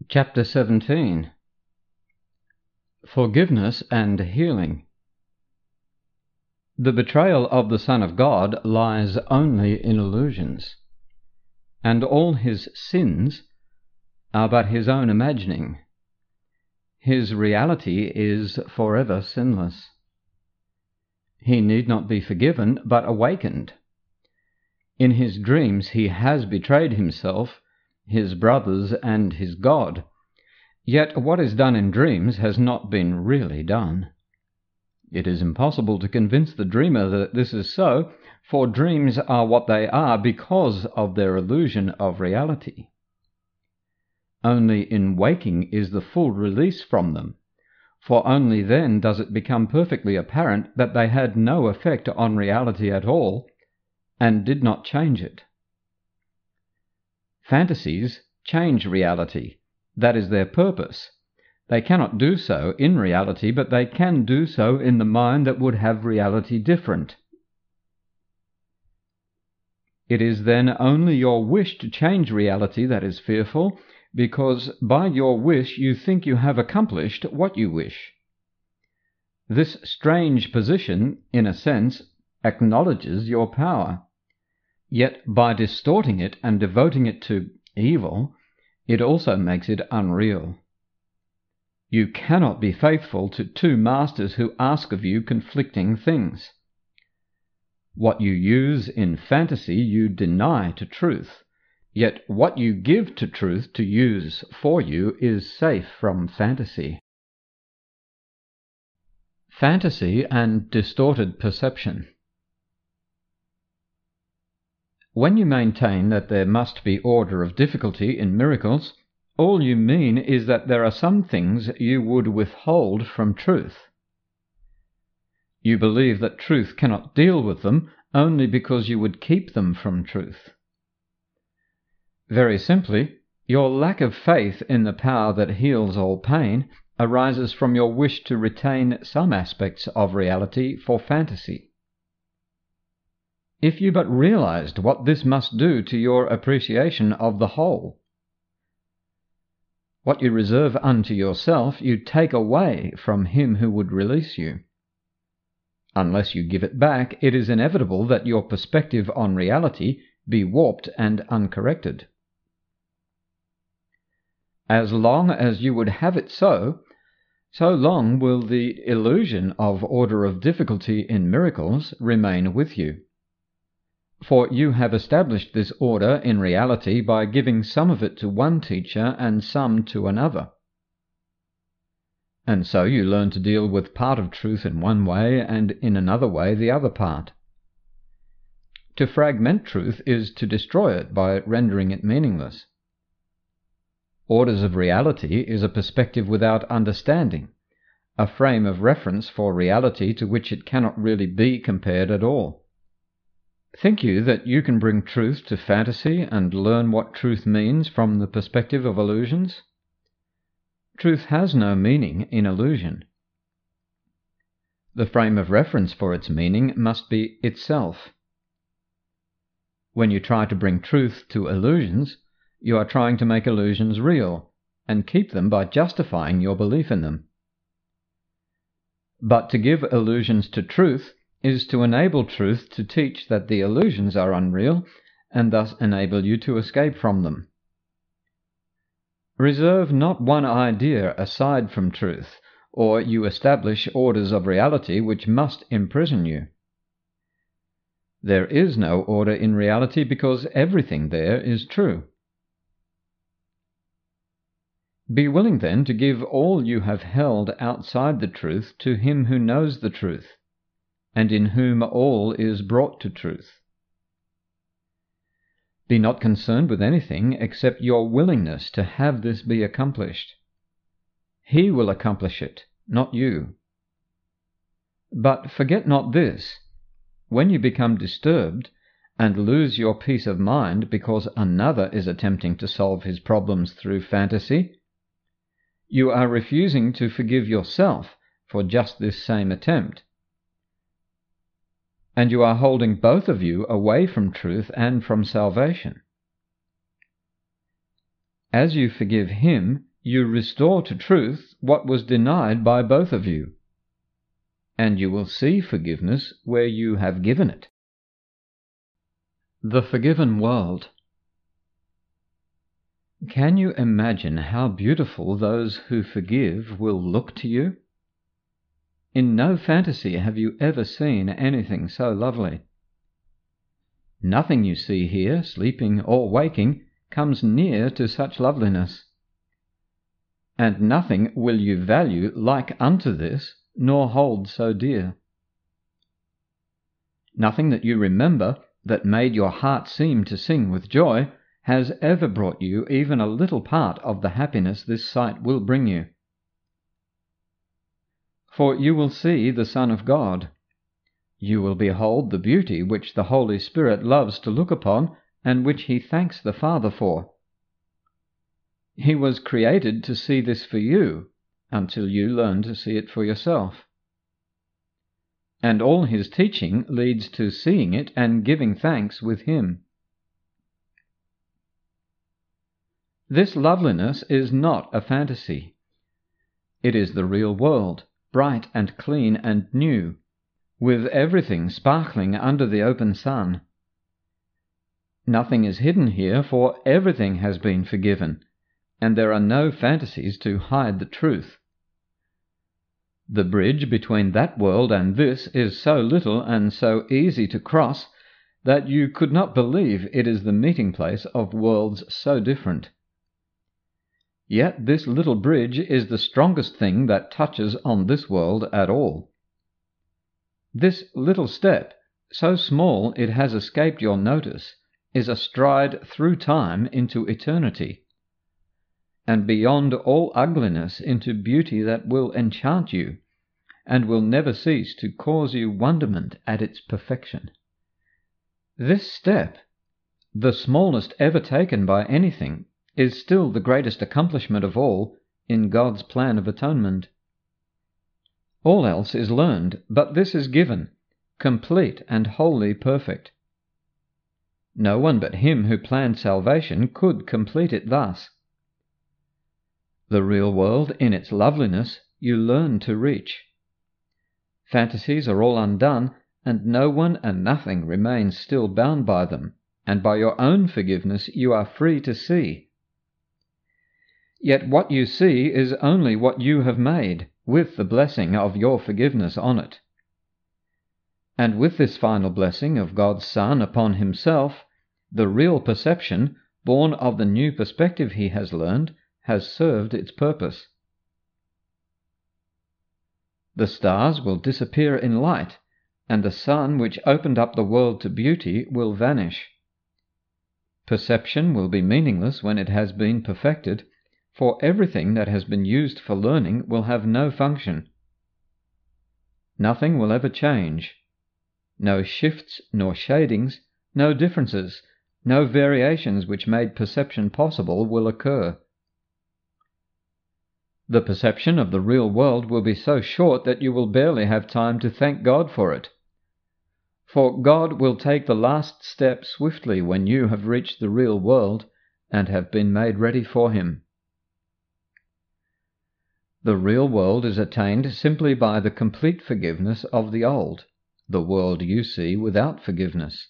Chapter 17. Forgiveness and Healing. The betrayal of the Son of God lies only in illusions, and all his sins are but his own imagining. His reality is forever sinless. He need not be forgiven, but awakened. In his dreams he has betrayed himself, his brothers, and his God. Yet what is done in dreams has not been really done. It is impossible to convince the dreamer that this is so, for dreams are what they are because of their illusion of reality. Only in waking is the full release from them, for only then does it become perfectly apparent that they had no effect on reality at all, and did not change it. Fantasies change reality. That is their purpose. They cannot do so in reality, but they can do so in the mind that would have reality different. It is then only your wish to change reality that is fearful, because by your wish you think you have accomplished what you wish. This strange position, in a sense, acknowledges your power. Yet by distorting it and devoting it to evil, it also makes it unreal. You cannot be faithful to two masters who ask of you conflicting things. What you use in fantasy you deny to truth, yet what you give to truth to use for you is safe from fantasy. Fantasy and distorted perception. When you maintain that there must be order of difficulty in miracles, all you mean is that there are some things you would withhold from truth. You believe that truth cannot deal with them only because you would keep them from truth. Very simply, your lack of faith in the power that heals all pain arises from your wish to retain some aspects of reality for fantasy. If you but realized what this must do to your appreciation of the whole. What you reserve unto yourself you take away from him who would release you. Unless you give it back, it is inevitable that your perspective on reality be warped and uncorrected. As long as you would have it so long will the illusion of order of difficulty in miracles remain with you. For you have established this order in reality by giving some of it to one teacher and some to another. And so you learn to deal with part of truth in one way and in another way the other part. To fragment truth is to destroy it by rendering it meaningless. Orders of reality is a perspective without understanding, a frame of reference for reality to which it cannot really be compared at all. Think you that you can bring truth to fantasy and learn what truth means from the perspective of illusions? Truth has no meaning in illusion. The frame of reference for its meaning must be itself. When you try to bring truth to illusions, you are trying to make illusions real, and keep them by justifying your belief in them. But to give illusions to truth is to enable truth to teach that the illusions are unreal, and thus enable you to escape from them. Reserve not one idea aside from truth, or you establish orders of reality which must imprison you. There is no order in reality because everything there is true. Be willing then to give all you have held outside the truth to him who knows the truth, and in whom all is brought to truth. Be not concerned with anything except your willingness to have this be accomplished. He will accomplish it, not you. But forget not this: when you become disturbed and lose your peace of mind because another is attempting to solve his problems through fantasy, you are refusing to forgive yourself for just this same attempt. And you are holding both of you away from truth and from salvation. As you forgive him, you restore to truth what was denied by both of you, and you will see forgiveness where you have given it. The forgiven world. Can you imagine how beautiful those who forgive will look to you? In no fantasy have you ever seen anything so lovely. Nothing you see here, sleeping or waking, comes near to such loveliness. And nothing will you value like unto this, nor hold so dear. Nothing that you remember, that made your heart seem to sing with joy, has ever brought you even a little part of the happiness this sight will bring you. For you will see the Son of God. You will behold the beauty which the Holy Spirit loves to look upon, and which he thanks the Father for. He was created to see this for you, until you learn to see it for yourself. And all his teaching leads to seeing it and giving thanks with him. This loveliness is not a fantasy. It is the real world, bright and clean and new, with everything sparkling under the open sun. Nothing is hidden here, for everything has been forgiven, and there are no fantasies to hide the truth. The bridge between that world and this is so little and so easy to cross that you could not believe it is the meeting place of worlds so different. Yet this little bridge is the strongest thing that touches on this world at all. This little step, so small it has escaped your notice, is a stride through time into eternity, and beyond all ugliness into beauty that will enchant you, and will never cease to cause you wonderment at its perfection. This step, the smallest ever taken by anything, is still the greatest accomplishment of all in God's plan of atonement. All else is learned, but this is given, complete and wholly perfect. No one but him who planned salvation could complete it thus. The real world in its loveliness you learn to reach. Fantasies are all undone, and no one and nothing remains still bound by them, and by your own forgiveness you are free to see. Yet what you see is only what you have made, with the blessing of your forgiveness on it. And with this final blessing of God's Son upon himself, the real perception, born of the new perspective he has learned, has served its purpose. The stars will disappear in light, and the sun which opened up the world to beauty will vanish. Perception will be meaningless when it has been perfected, for everything that has been used for learning will have no function. Nothing will ever change. No shifts nor shadings, no differences, no variations which made perception possible will occur. The perception of the real world will be so short that you will barely have time to thank God for it. For God will take the last step swiftly when you have reached the real world and have been made ready for him. The real world is attained simply by the complete forgiveness of the old, the world you see without forgiveness.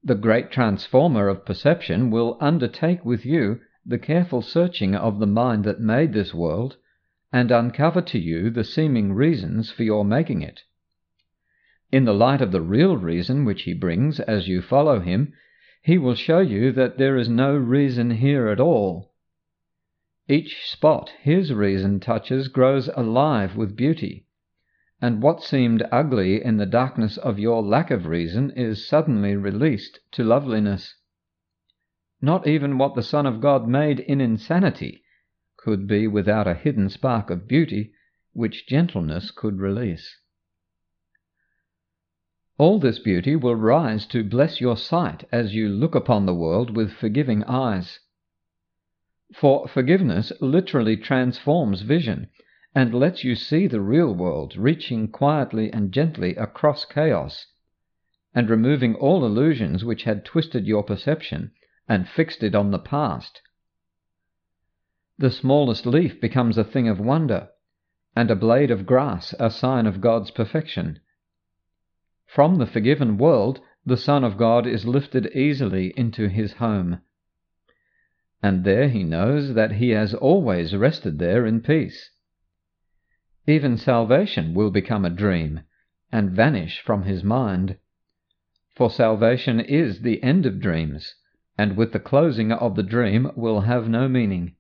The great transformer of perception will undertake with you the careful searching of the mind that made this world, and uncover to you the seeming reasons for your making it. In the light of the real reason which he brings as you follow him, he will show you that there is no reason here at all. Each spot his reason touches grows alive with beauty, and what seemed ugly in the darkness of your lack of reason is suddenly released to loveliness. Not even what the Son of God made in insanity could be without a hidden spark of beauty which gentleness could release. All this beauty will rise to bless your sight as you look upon the world with forgiving eyes. For forgiveness literally transforms vision, and lets you see the real world reaching quietly and gently across chaos, and removing all illusions which had twisted your perception and fixed it on the past. The smallest leaf becomes a thing of wonder, and a blade of grass a sign of God's perfection. From the forgiven world, the Son of God is lifted easily into his home, and there he knows that he has always rested there in peace. Even salvation will become a dream, and vanish from his mind. For salvation is the end of dreams, and with the closing of the dream will have no meaning.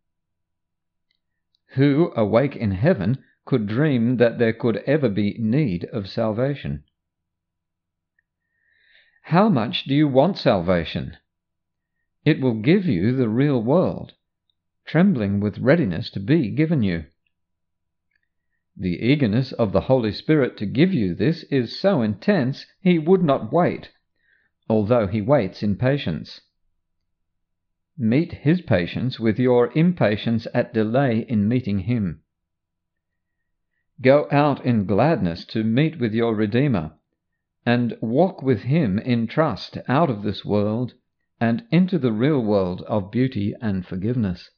Who, awake in heaven, could dream that there could ever be need of salvation? How much do you want salvation? It will give you the real world, trembling with readiness to be given you. The eagerness of the Holy Spirit to give you this is so intense he would not wait, although he waits in patience. Meet his patience with your impatience at delay in meeting him. Go out in gladness to meet with your Redeemer, and walk with him in trust out of this world and into the real world of beauty and forgiveness.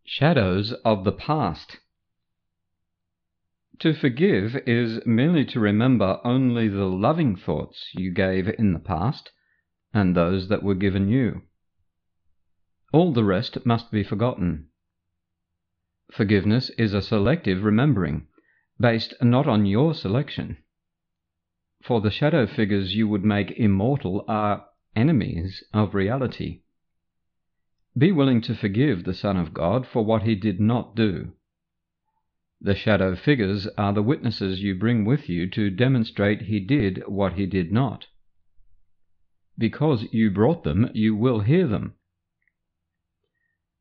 Shadows of the past. To forgive is merely to remember only the loving thoughts you gave in the past and those that were given you. All the rest must be forgotten. Forgiveness is a selective remembering, based not on your selection. For the shadow figures you would make immortal are enemies of reality. Be willing to forgive the Son of God for what he did not do. The shadow figures are the witnesses you bring with you to demonstrate he did what he did not. Because you brought them, you will hear them.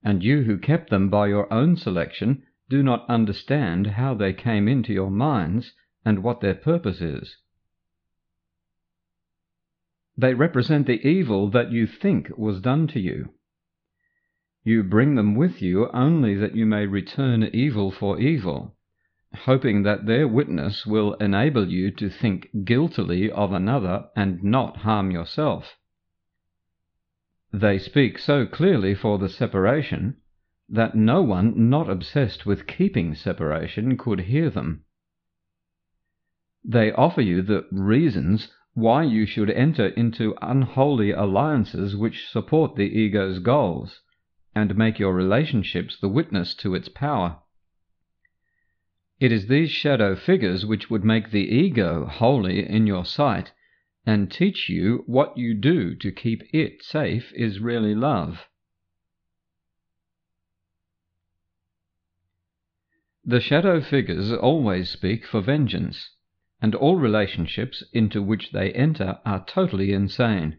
And you who kept them by your own selection do not understand how they came into your minds and what their purpose is. They represent the evil that you think was done to you. You bring them with you only that you may return evil for evil, hoping that their witness will enable you to think guiltily of another and not harm yourself. They speak so clearly for the separation that no one not obsessed with keeping separation could hear them. They offer you the reasons why you should enter into unholy alliances which support the ego's goals, and make your relationships the witness to its power. It is these shadow figures which would make the ego holy in your sight, and teach you what you do to keep it safe is really love. The shadow figures always speak for vengeance, and all relationships into which they enter are totally insane.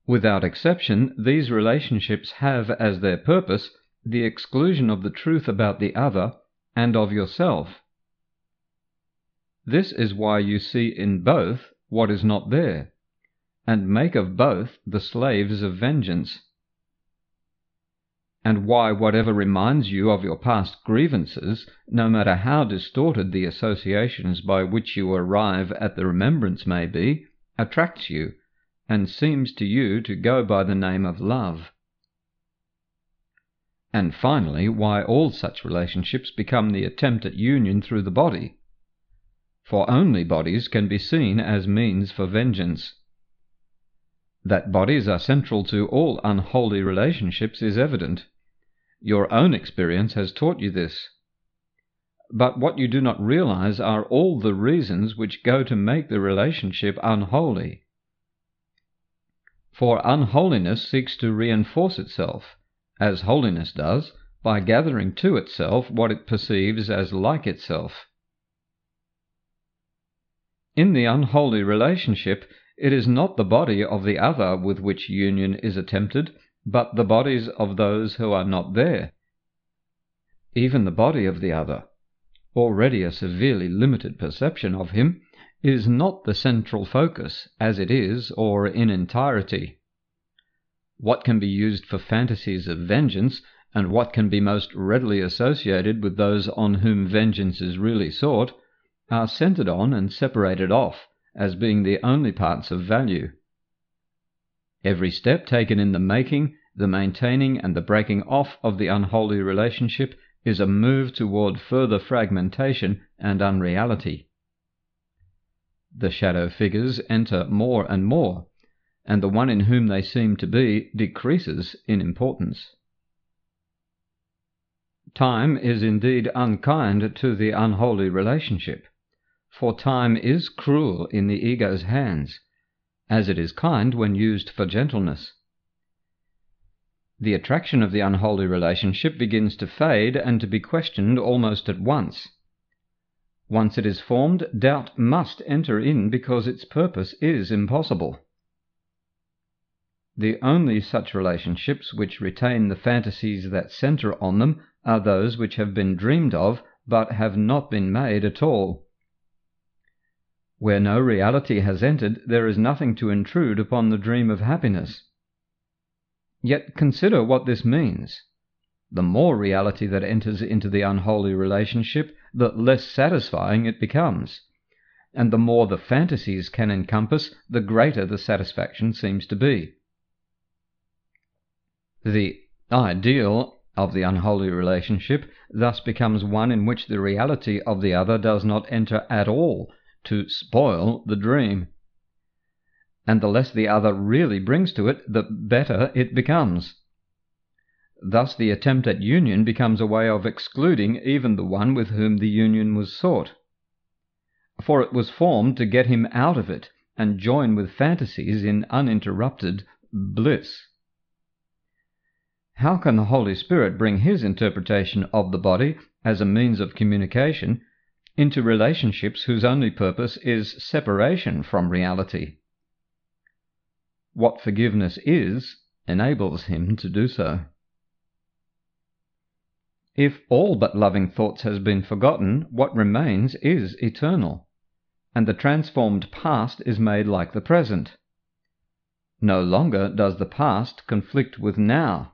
Without exception, these relationships have as their purpose the exclusion of the truth about the other and of yourself. This is why you see in both what is not there, and make of both the slaves of vengeance, and why whatever reminds you of your past grievances, no matter how distorted the associations by which you arrive at the remembrance may be, attracts you, and seems to you to go by the name of love. And finally, why all such relationships become the attempt at union through the body. For only bodies can be seen as means for vengeance. That bodies are central to all unholy relationships is evident. Your own experience has taught you this. But what you do not realize are all the reasons which go to make the relationship unholy. For unholiness seeks to reinforce itself, as holiness does, by gathering to itself what it perceives as like itself. In the unholy relationship, it is not the body of the other with which union is attempted, but the bodies of those who are not there. Even the body of the other, already a severely limited perception of him, is not the central focus, as it is, or in entirety. What can be used for fantasies of vengeance, and what can be most readily associated with those on whom vengeance is really sought, are centered on and separated off as being the only parts of value. Every step taken in the making the maintaining and the breaking off of the unholy relationship is a move toward further fragmentation and unreality. The shadow figures enter more and more, and the one in whom they seem to be decreases in importance. Time is indeed unkind to the unholy relationship, for time is cruel in the ego's hands, as it is kind when used for gentleness. The attraction of the unholy relationship begins to fade and to be questioned almost at once. Once it is formed, doubt must enter in because its purpose is impossible. The only such relationships which retain the fantasies that center on them are those which have been dreamed of but have not been made at all. Where no reality has entered, there is nothing to intrude upon the dream of happiness. Yet consider what this means. The more reality that enters into the unholy relationship, the less satisfying it becomes, and the more the fantasies can encompass, the greater the satisfaction seems to be. The ideal of the unholy relationship thus becomes one in which the reality of the other does not enter at all to spoil the dream, and the less the other really brings to it, the better it becomes. Thus the attempt at union becomes a way of excluding even the one with whom the union was sought, for it was formed to get him out of it and join with fantasies in uninterrupted bliss. How can the Holy Spirit bring His interpretation of the body as a means of communication into relationships whose only purpose is separation from reality? What forgiveness is enables Him to do so. If all but loving thoughts has been forgotten, what remains is eternal, and the transformed past is made like the present. No longer does the past conflict with now.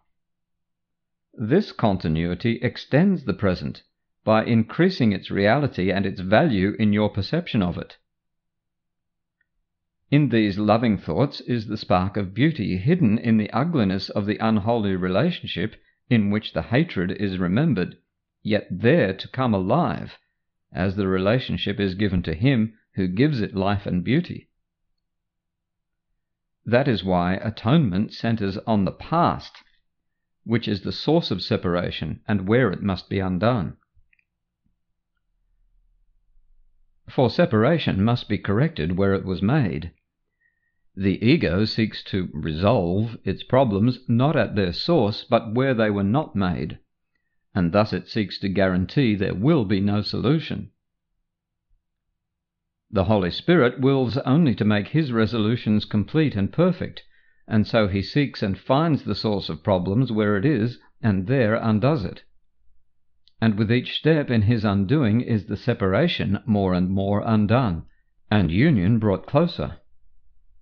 This continuity extends the present by increasing its reality and its value in your perception of it. In these loving thoughts is the spark of beauty hidden in the ugliness of the unholy relationship in which the hatred is remembered, yet there to come alive, as the relationship is given to Him who gives it life and beauty. That is why atonement centers on the past, which is the source of separation and where it must be undone. For separation must be corrected where it was made. The ego seeks to resolve its problems not at their source but where they were not made, and thus it seeks to guarantee there will be no solution. The Holy Spirit wills only to make His resolutions complete and perfect, and so He seeks and finds the source of problems where it is, and there undoes it. And with each step in His undoing is the separation more and more undone, and union brought closer.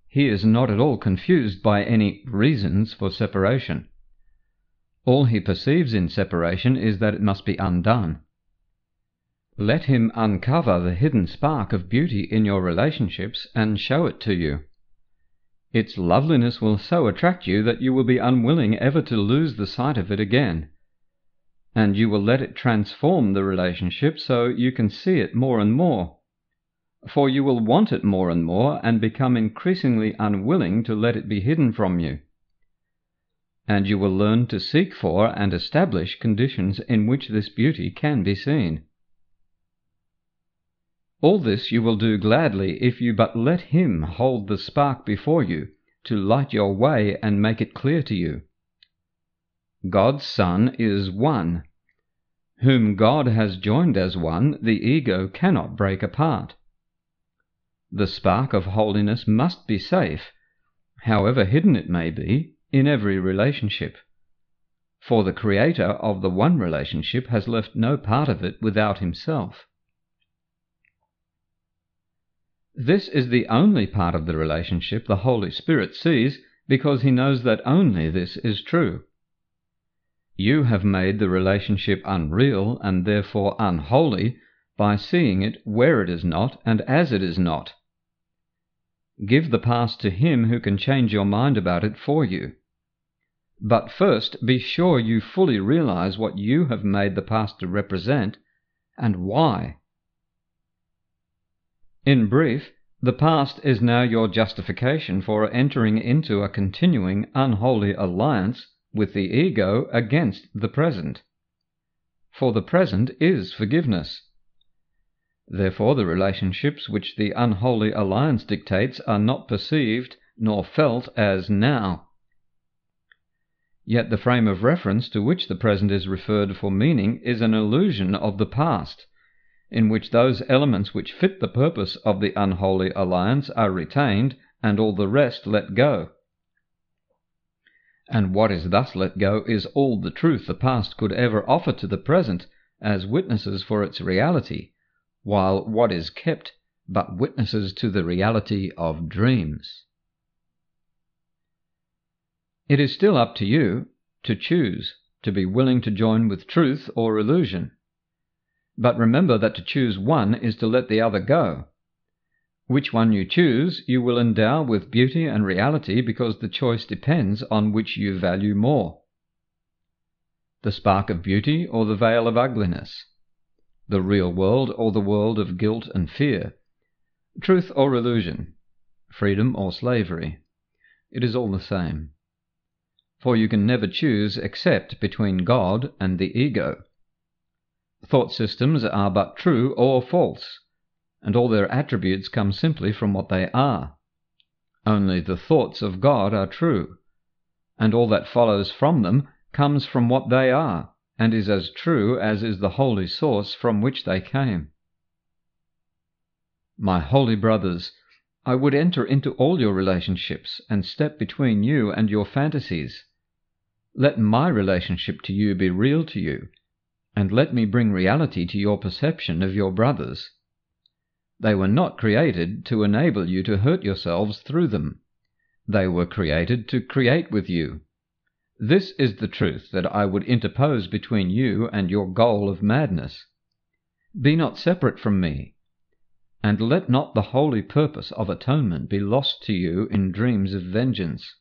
He is not at all confused by any reasons for separation. All He perceives in separation is that it must be undone. Let Him uncover the hidden spark of beauty in your relationships and show it to you. Its loveliness will so attract you that you will be unwilling ever to lose the sight of it again, and you will let it transform the relationship so you can see it more and more, for you will want it more and more and become increasingly unwilling to let it be hidden from you. And you will learn to seek for and establish conditions in which this beauty can be seen. All this you will do gladly if you but let Him hold the spark before you to light your way and make it clear to you. God's Son is one. Whom God has joined as one, the ego cannot break apart. The spark of holiness must be safe, however hidden it may be, in every relationship, for the Creator of the one relationship has left no part of it without Himself. This is the only part of the relationship the Holy Spirit sees, because He knows that only this is true. You have made the relationship unreal and therefore unholy by seeing it where it is not and as it is not. Give the past to Him who can change your mind about it for you. But first be sure you fully realize what you have made the past to represent, and why. In brief, the past is now your justification for entering into a continuing unholy alliance with the ego against the present. For the present is forgiveness. Therefore the relationships which the unholy alliance dictates are not perceived nor felt as now. Yet the frame of reference to which the present is referred for meaning is an illusion of the past, in which those elements which fit the purpose of the unholy alliance are retained and all the rest let go. And what is thus let go is all the truth the past could ever offer to the present as witnesses for its reality, while what is kept but witnesses to the reality of dreams. It is still up to you to choose to be willing to join with truth or illusion. But remember that to choose one is to let the other go. Which one you choose, you will endow with beauty and reality, because the choice depends on which you value more. The spark of beauty or the veil of ugliness, the real world or the world of guilt and fear, truth or illusion, freedom or slavery. It is all the same. For you can never choose except between God and the ego. Thought systems are but true or false, and all their attributes come simply from what they are. Only the thoughts of God are true, and all that follows from them comes from what they are, and is as true as is the holy source from which they came. My holy brothers, I would enter into all your relationships and step between you and your fantasies. Let my relationship to you be real to you, and let me bring reality to your perception of your brothers. They were not created to enable you to hurt yourselves through them. They were created to create with you. This is the truth that I would interpose between you and your goal of madness. Be not separate from me, and let not the holy purpose of atonement be lost to you in dreams of vengeance.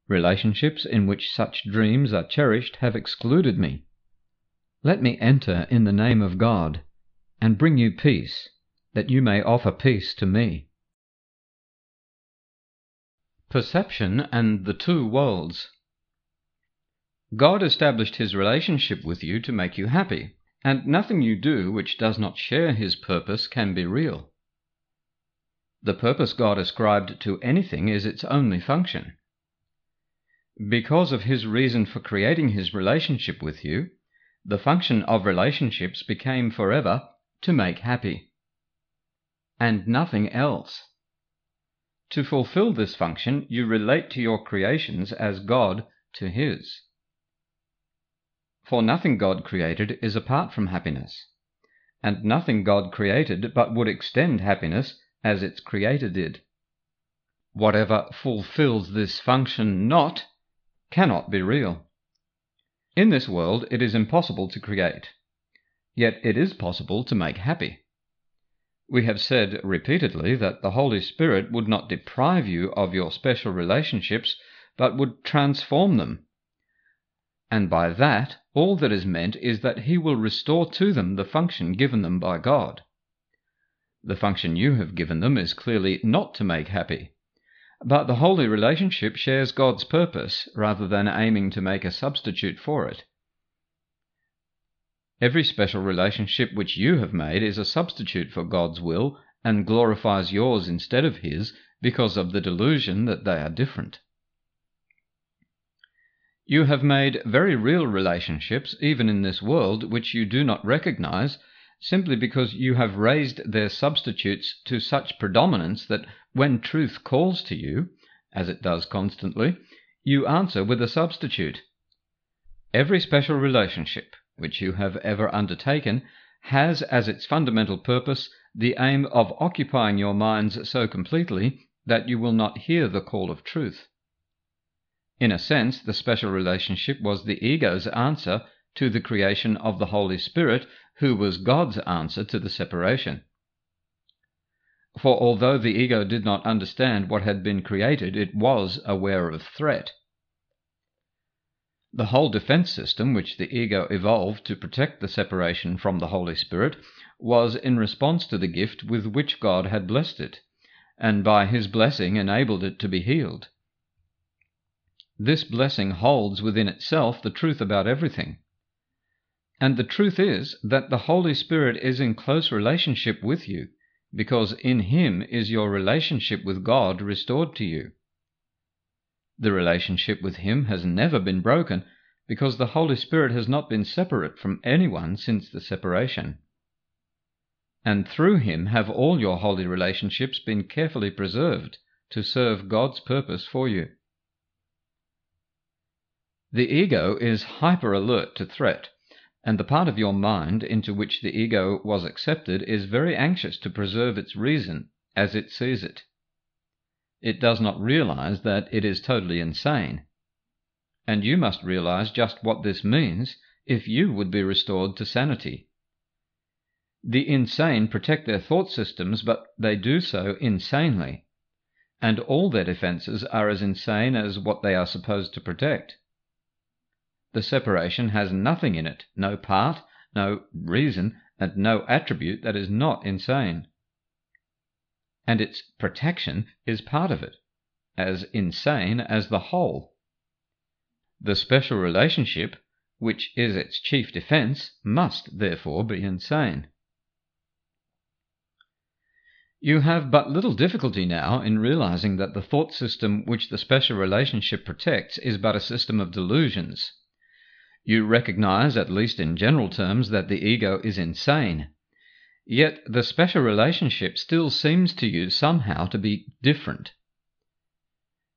Relationships in which such dreams are cherished have excluded me. Let me enter in the name of God, and bring you peace, that you may offer peace to me. Perception and the two worlds. God established his relationship with you to make you happy, and nothing you do which does not share his purpose can be real. The purpose God ascribed to anything is its only function. Because of his reason for creating his relationship with you, the function of relationships became forever to make happy, and nothing else. To fulfill this function, you relate to your creations as God to his. For nothing God created is apart from happiness, and nothing God created but would extend happiness as its creator did. Whatever fulfills this function not cannot be real. In this world it is impossible to create, yet it is possible to make happy. We have said repeatedly that the Holy Spirit would not deprive you of your special relationships, but would transform them. And by that, all that is meant is that he will restore to them the function given them by God. The function you have given them is clearly not to make happy, but the holy relationship shares God's purpose rather than aiming to make a substitute for it. Every special relationship which you have made is a substitute for God's will and glorifies yours instead of his because of the delusion that they are different. You have made very real relationships even in this world which you do not recognize, simply because you have raised their substitutes to such predominance that when truth calls to you, as it does constantly, you answer with a substitute. Every special relationship which you have ever undertaken has as its fundamental purpose the aim of occupying your minds so completely that you will not hear the call of truth. In a sense, the special relationship was the ego's answer to the creation of the Holy Spirit, who was God's answer to the separation. For although the ego did not understand what had been created, it was aware of threat. The whole defense system which the ego evolved to protect the separation from the Holy Spirit was in response to the gift with which God had blessed it, and by his blessing enabled it to be healed. This blessing holds within itself the truth about everything. And the truth is that the Holy Spirit is in close relationship with you, because in him is your relationship with God restored to you. The relationship with him has never been broken, because the Holy Spirit has not been separate from anyone since the separation. And through him have all your holy relationships been carefully preserved to serve God's purpose for you. The ego is hyper-alert to threat, and the part of your mind into which the ego was accepted is very anxious to preserve its reason as it sees it. It does not realize that it is totally insane, and you must realize just what this means if you would be restored to sanity. The insane protect their thought systems, but they do so insanely, and all their defenses are as insane as what they are supposed to protect. The separation has nothing in it, no part, no reason, and no attribute that is not insane. And its protection is part of it, as insane as the whole. The special relationship, which is its chief defense, must therefore be insane. You have but little difficulty now in realizing that the thought system which the special relationship protects is but a system of delusions. You recognize, at least in general terms, that the ego is insane. Yet the special relationship still seems to you somehow to be different.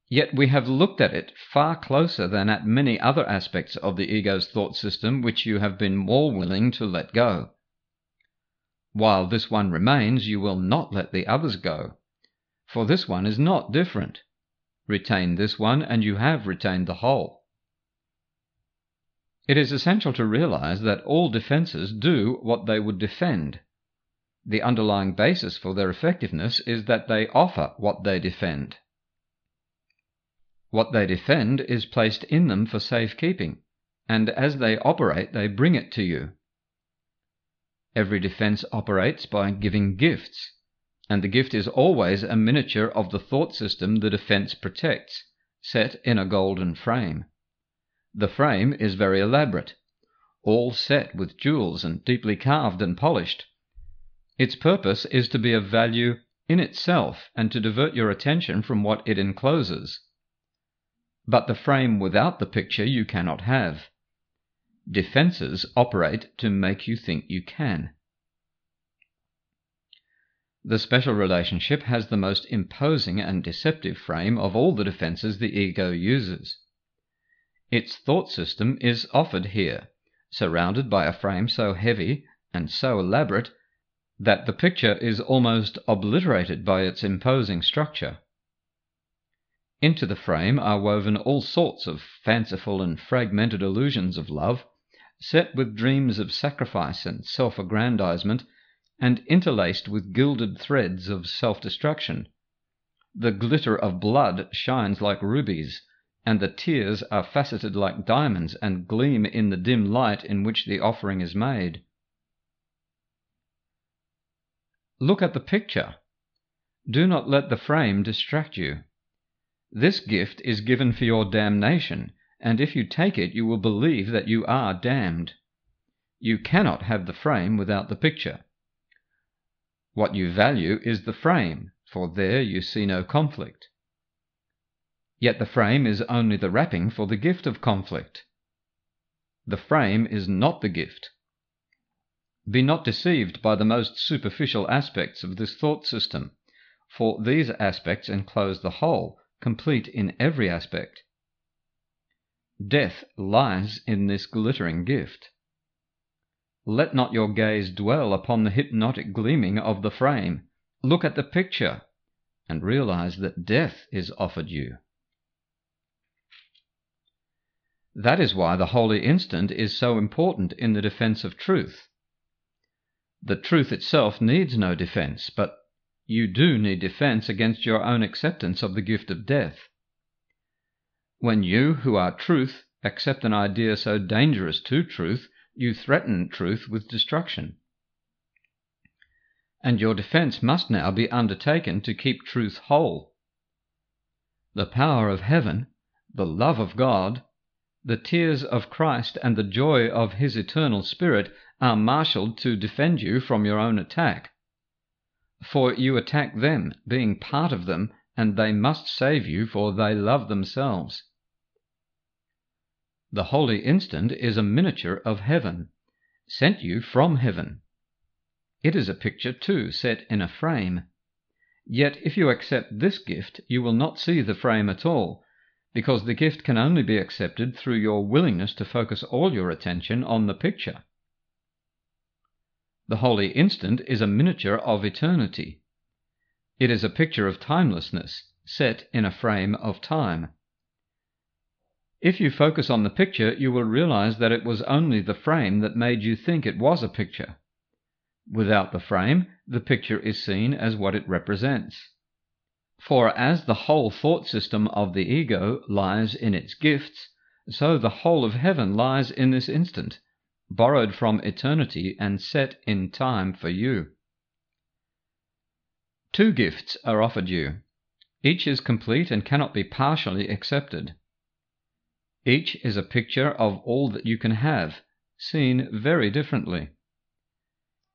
Yet we have looked at it far closer than at many other aspects of the ego's thought system which you have been more willing to let go. While this one remains, you will not let the others go, for this one is not different. Retain this one, and you have retained the whole. It is essential to realize that all defenses do what they would defend. The underlying basis for their effectiveness is that they offer what they defend. What they defend is placed in them for safekeeping, and as they operate they bring it to you. Every defense operates by giving gifts, and the gift is always a miniature of the thought system the defense protects, set in a golden frame. The frame is very elaborate, all set with jewels and deeply carved and polished. Its purpose is to be of value in itself and to divert your attention from what it encloses. But the frame without the picture you cannot have. Defenses operate to make you think you can. The special relationship has the most imposing and deceptive frame of all the defenses the ego uses. Its thought system is offered here, surrounded by a frame so heavy and so elaborate that the picture is almost obliterated by its imposing structure. Into the frame are woven all sorts of fanciful and fragmented illusions of love, set with dreams of sacrifice and self-aggrandizement, and interlaced with gilded threads of self-destruction. The glitter of blood shines like rubies, and the tears are faceted like diamonds and gleam in the dim light in which the offering is made. Look at the picture. Do not let the frame distract you. This gift is given for your damnation, and if you take it you will believe that you are damned. You cannot have the frame without the picture. What you value is the frame, for there you see no conflict. Yet the frame is only the wrapping for the gift of conflict. The frame is not the gift. Be not deceived by the most superficial aspects of this thought system, for these aspects enclose the whole, complete in every aspect. Death lies in this glittering gift. Let not your gaze dwell upon the hypnotic gleaming of the frame. Look at the picture, and realize that death is offered you. That is why the holy instant is so important in the defense of truth. The truth itself needs no defense, but you do need defense against your own acceptance of the gift of death. When you, who are truth, accept an idea so dangerous to truth, you threaten truth with destruction. And your defense must now be undertaken to keep truth whole. The power of heaven, the love of God, the tears of Christ, and the joy of his eternal Spirit are marshalled to defend you from your own attack. For you attack them, being part of them, and they must save you, for they love themselves. The holy instant is a miniature of heaven, sent you from heaven. It is a picture, too, set in a frame. Yet if you accept this gift, you will not see the frame at all, because the gift can only be accepted through your willingness to focus all your attention on the picture. The holy instant is a miniature of eternity. It is a picture of timelessness, set in a frame of time. If you focus on the picture, you will realize that it was only the frame that made you think it was a picture. Without the frame, the picture is seen as what it represents. For as the whole thought system of the ego lies in its gifts, so the whole of heaven lies in this instant, borrowed from eternity and set in time for you. Two gifts are offered you. Each is complete and cannot be partially accepted. Each is a picture of all that you can have, seen very differently.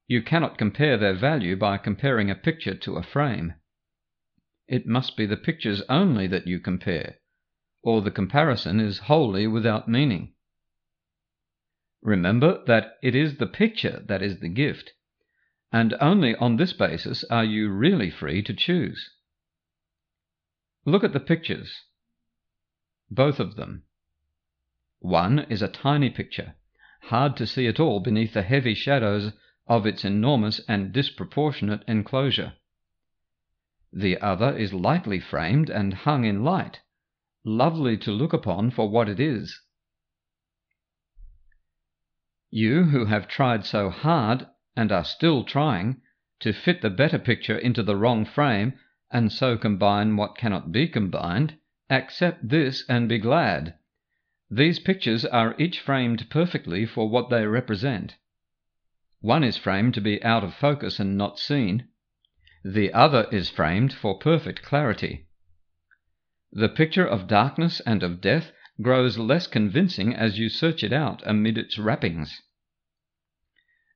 You cannot compare their value by comparing a picture to a frame. It must be the pictures only that you compare, or the comparison is wholly without meaning. Remember that it is the picture that is the gift, and only on this basis are you really free to choose. Look at the pictures, both of them. One is a tiny picture, hard to see at all beneath the heavy shadows of its enormous and disproportionate enclosure. The other is lightly framed and hung in light, lovely to look upon for what it is. You who have tried so hard, and are still trying, to fit the better picture into the wrong frame, and so combine what cannot be combined, accept this and be glad. These pictures are each framed perfectly for what they represent. One is framed to be out of focus and not seen. The other is framed for perfect clarity. The picture of darkness and of death grows less convincing as you search it out amid its wrappings.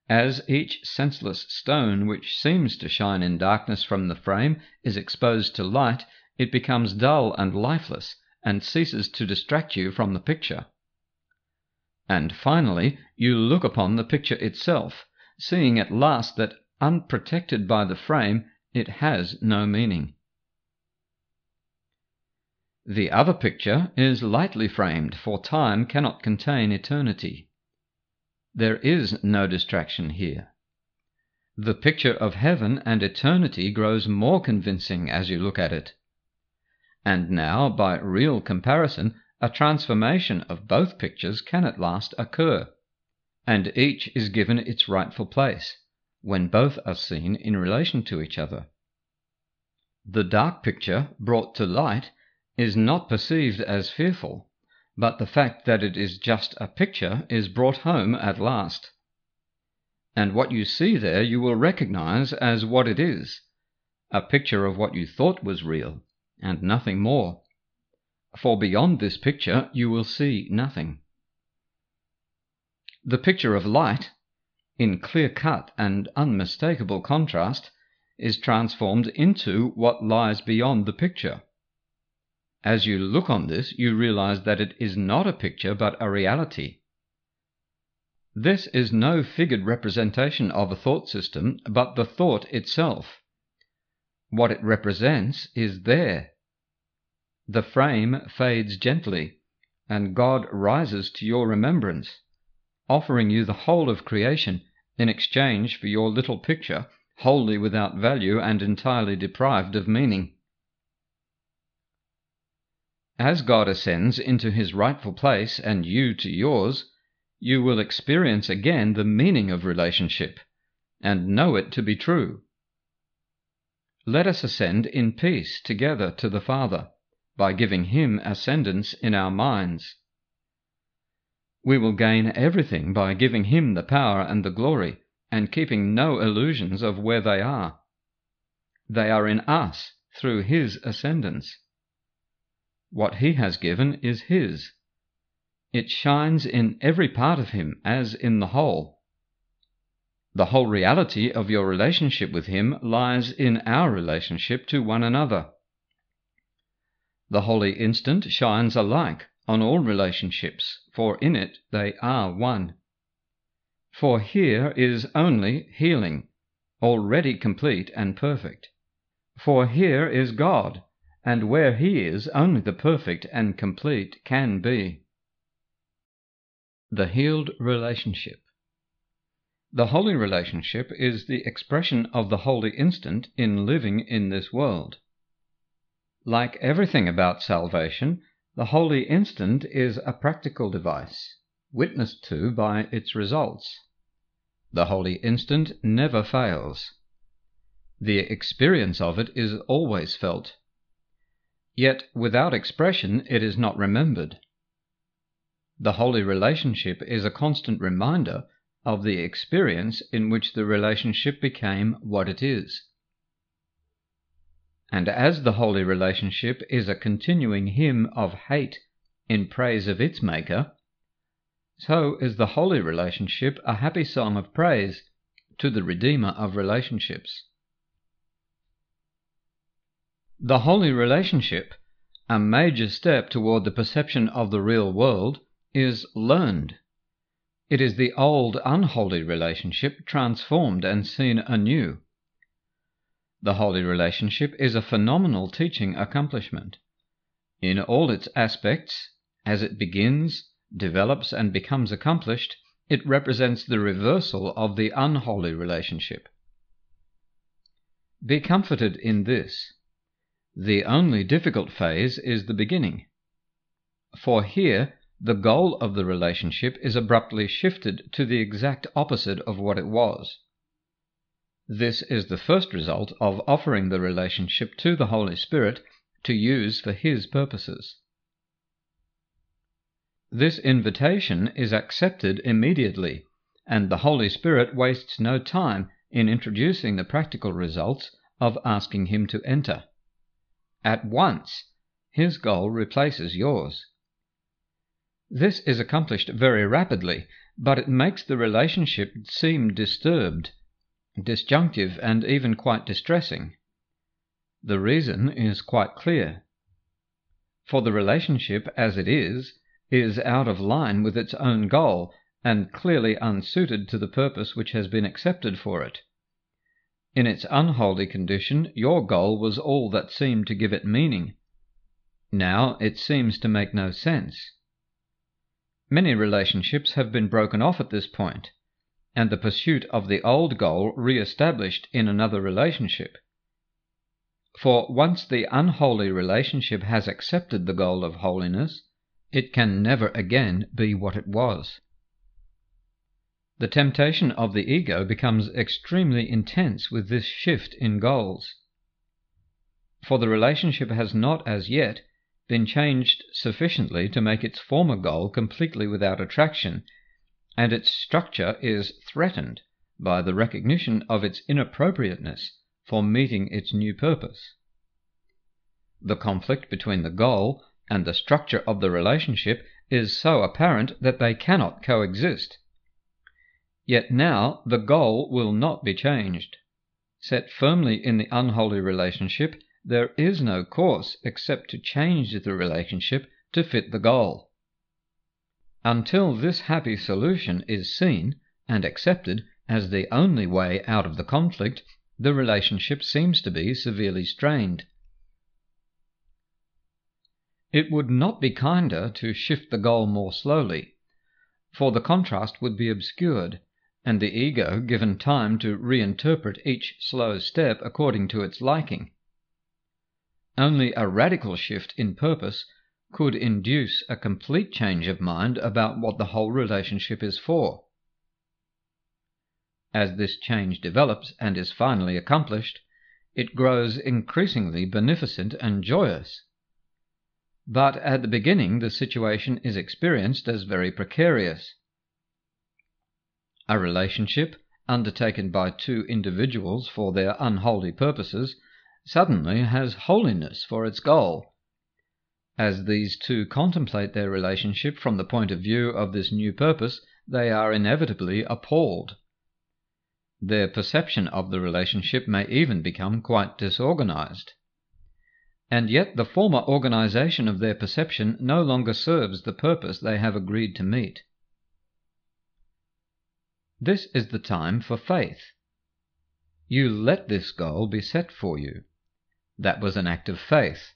As each senseless stone which seems to shine in darkness from the frame is exposed to light, it becomes dull and lifeless, and ceases to distract you from the picture. And finally, you look upon the picture itself, seeing at last that, unprotected by the frame, it has no meaning. The other picture is lightly framed, for time cannot contain eternity. There is no distraction here. The picture of heaven and eternity grows more convincing as you look at it. And now, by real comparison, a transformation of both pictures can at last occur, and each is given its rightful place, when both are seen in relation to each other. The dark picture, brought to light, is not perceived as fearful, but the fact that it is just a picture is brought home at last. And what you see there you will recognize as what it is, a picture of what you thought was real, and nothing more. For beyond this picture you will see nothing. The picture of light, in clear-cut and unmistakable contrast, is transformed into what lies beyond the picture. As you look on this, you realize that it is not a picture but a reality. This is no figured representation of a thought system, but the thought itself. What it represents is there. The frame fades gently, and God rises to your remembrance, offering you the whole of creation in exchange for your little picture, wholly without value and entirely deprived of meaning. As God ascends into his rightful place and you to yours, you will experience again the meaning of relationship, and know it to be true. Let us ascend in peace together to the Father, by giving him ascendance in our minds. We will gain everything by giving him the power and the glory, and keeping no illusions of where they are. They are in us through his ascendance. What he has given is his. It shines in every part of him as in the whole. The whole reality of your relationship with him lies in our relationship to one another. The holy instant shines alike on all relationships, for in it they are one. For here is only healing, already complete and perfect. For here is God, and where he is only the perfect and complete can be. The healed relationship. The holy relationship is the expression of the holy instant in living in this world. Like everything about salvation, the holy instant is a practical device, witnessed to by its results. The holy instant never fails. The experience of it is always felt. Yet without expression it is not remembered. The holy relationship is a constant reminder of the experience in which the relationship became what it is. And as the holy relationship is a continuing hymn of hate in praise of its maker, so is the holy relationship a happy song of praise to the Redeemer of relationships. The holy relationship, a major step toward the perception of the real world, is learned. It is the old unholy relationship transformed and seen anew. The holy relationship is a phenomenal teaching accomplishment. In all its aspects, as it begins, develops, and becomes accomplished, it represents the reversal of the unholy relationship. Be comforted in this. The only difficult phase is the beginning. For here, the goal of the relationship is abruptly shifted to the exact opposite of what it was. This is the first result of offering the relationship to the Holy Spirit to use for his purposes. This invitation is accepted immediately, and the Holy Spirit wastes no time in introducing the practical results of asking him to enter. At once, his goal replaces yours. This is accomplished very rapidly, but it makes the relationship seem disturbed, disjunctive, and even quite distressing. The reason is quite clear. For the relationship as it is out of line with its own goal, and clearly unsuited to the purpose which has been accepted for it. In its unholy condition, your goal was all that seemed to give it meaning. Now it seems to make no sense. Many relationships have been broken off at this point, and the pursuit of the old goal re-established in another relationship. For once the unholy relationship has accepted the goal of holiness, it can never again be what it was. The temptation of the ego becomes extremely intense with this shift in goals. For the relationship has not as yet been changed sufficiently to make its former goal completely without attraction, and its structure is threatened by the recognition of its inappropriateness for meeting its new purpose. The conflict between the goal and the structure of the relationship is so apparent that they cannot coexist. Yet now the goal will not be changed. Set firmly in the unholy relationship, there is no course except to change the relationship to fit the goal. Until this happy solution is seen and accepted as the only way out of the conflict, the relationship seems to be severely strained. It would not be kinder to shift the goal more slowly, for the contrast would be obscured, and the ego given time to reinterpret each slow step according to its liking. Only a radical shift in purpose could induce a complete change of mind about what the whole relationship is for. As this change develops and is finally accomplished, it grows increasingly beneficent and joyous. but at the beginning the situation is experienced as very precarious. A relationship undertaken by two individuals for their unholy purposes suddenly has holiness for its goal. As these two contemplate their relationship from the point of view of this new purpose, they are inevitably appalled. Their perception of the relationship may even become quite disorganized. And yet the former organization of their perception no longer serves the purpose they have agreed to meet. This is the time for faith. You let this goal be set for you. That was an act of faith.